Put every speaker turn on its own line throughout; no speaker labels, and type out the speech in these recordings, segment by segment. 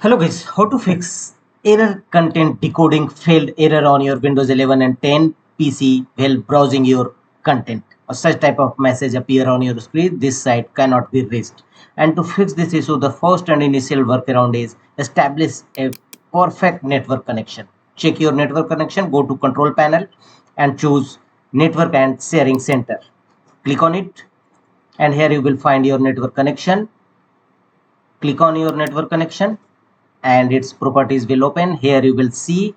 Hello guys, how to fix error content decoding failed error on your Windows 11 and 10 PC while browsing your content. A such type of message appear on your screen. This site cannot be reached. And to fix this issue, the first and initial workaround is establish a perfect network connection. Check your network connection, go to control panel and choose network and sharing center. Click on it and here you will find your network connection. Click on your network connection and its properties will open. Here you will see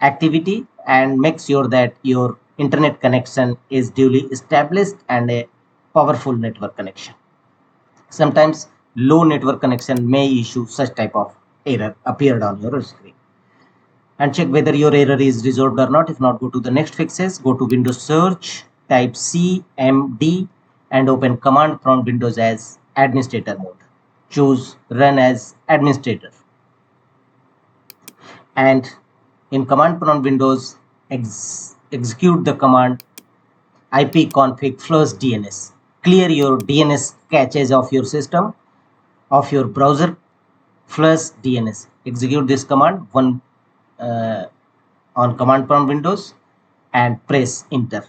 activity and make sure that your internet connection is duly established and a powerful network connection. Sometimes low network connection may issue such type of error appeared on your screen. And check whether your error is resolved or not. If not, go to the next fixes, go to Windows search, type cmd and open command prompt Windows as administrator mode. Choose run as administrator. And in command prompt Windows, execute the command ipconfig flushdns. Clear your DNS caches of your system, of your browser. Flushdns. Execute this command on command prompt Windows and press enter.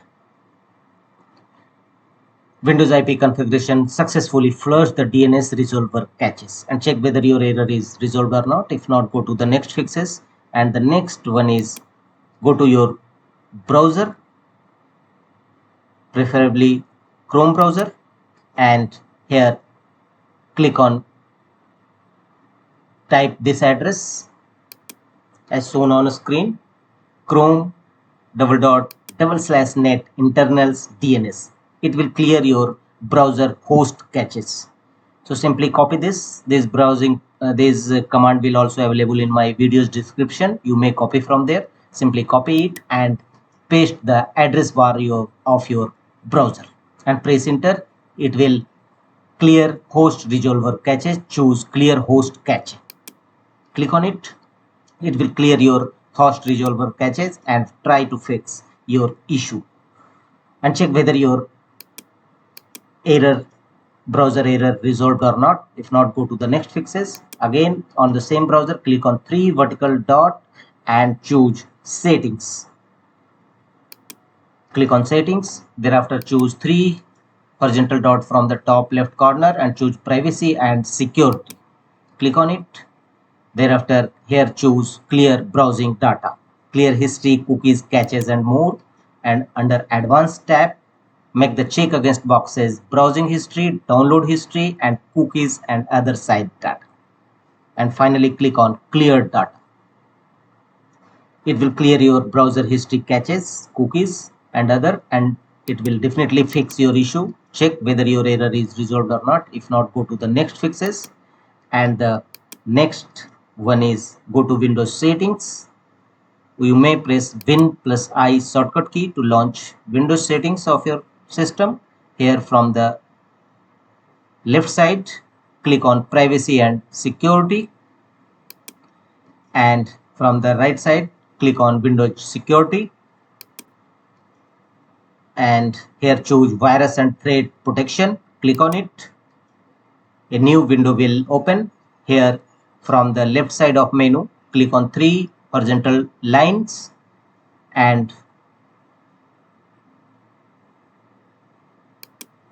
Windows IP configuration successfully flushed the DNS resolver caches. And check whether your error is resolved or not. If not, go to the next fixes. And the next one is go to your browser, preferably Chrome browser, and here click on type this address as shown on screen, chrome://net internals DNS. It will clear your browser host caches. So simply copy this. This command will also available in my video's description. You may copy from there. Simply copy it and paste the address bar of your browser and press enter. It will clear host resolver cache. Choose clear host cache. Click on it. It will clear your host resolver caches and try to fix your issue. And check whether your browser error resolved or not. If not, go to the next fixes. Again on the same browser, click on 3 vertical dot and choose settings. Click on settings. Thereafter choose 3 horizontal dot from the top left corner and choose privacy and security. Click on it. Thereafter here choose clear browsing data, clear history, cookies, caches and more. And under advanced tab, make the check against boxes browsing history, download history and cookies and other site data. And finally click on clear data. It will clear your browser history caches, cookies and other, and it will definitely fix your issue. Check whether your error is resolved or not. If not, go to the next fixes. And the next one is go to Windows settings. You may press Win+I shortcut key to launch Windows settings of your system. Here from the left side, click on privacy and security, and from the right side click on Windows security, and here choose virus and threat protection. Click on it. A new window will open. Here from the left side of menu, click on 3 horizontal lines and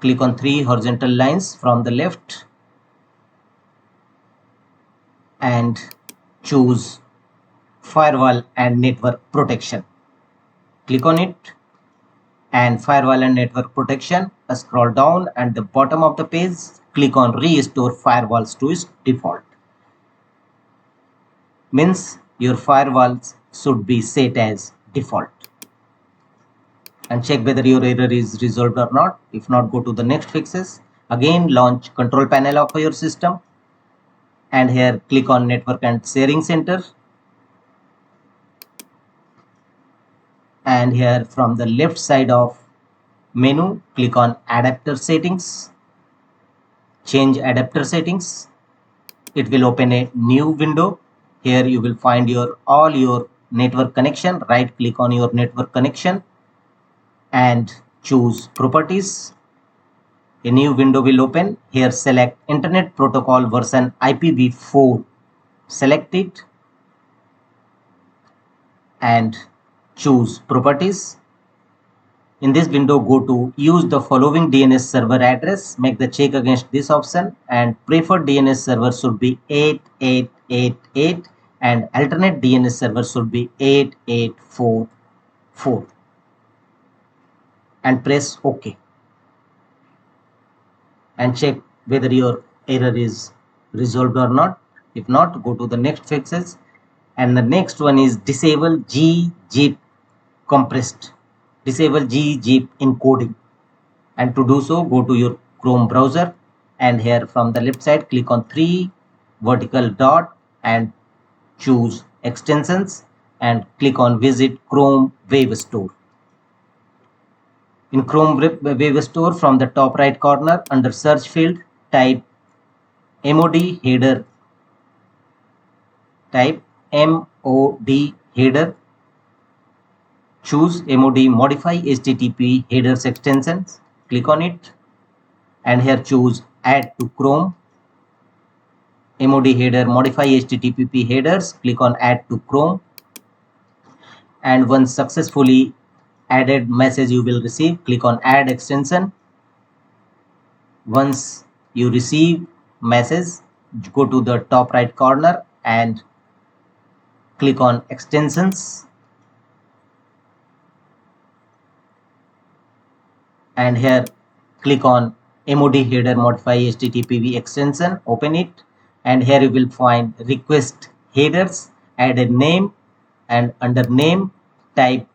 click on 3 horizontal lines from the left and choose firewall and network protection. Click on it and firewall and network protection. Scroll down and the bottom of the page, click on restore firewalls to its default. Means your firewalls should be set as default. And check whether your error is resolved or not. If not, go to the next fixes. Again launch control panel of your system and here click on network and sharing center, and here from the left side of menu click on adapter settings, change adapter settings. It will open a new window. Here you will find all your network connection. Right click on your network connection and choose properties. A new window will open. Here select internet protocol version IPv4 select it and choose properties. In this window, go to use the following DNS server address, make the check against this option, and preferred DNS server should be 8888 and alternate DNS server should be 8844 and press OK and check whether your error is resolved or not. If not, go to the next fixes, and the next one is disable gzip compressed. Disable gzip encoding, and to do so, go to your Chrome browser, and here from the left side click on 3 vertical dot and choose extensions and click on visit Chrome Web Store. In Chrome Web Store, from the top right corner under search field, type mod header, choose mod modify HTTP headers extensions, click on it, and here choose add to Chrome. mod header modify HTTP headers, click on add to Chrome, and once successfully added message you will receive, click on add extension. Once you receive message, go to the top right corner and click on extensions, and here click on mod header modify HTTP extension, open it, and here you will find request headers, add a name, and under name type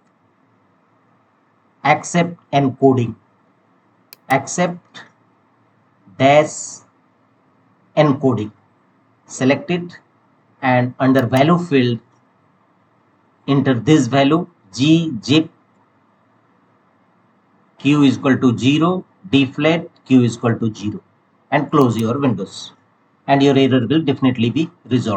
accept encoding, accept dash encoding, select it, and under value field enter this value gzip q is equal to 0, deflate q is equal to 0, and close your windows, and your error will definitely be resolved.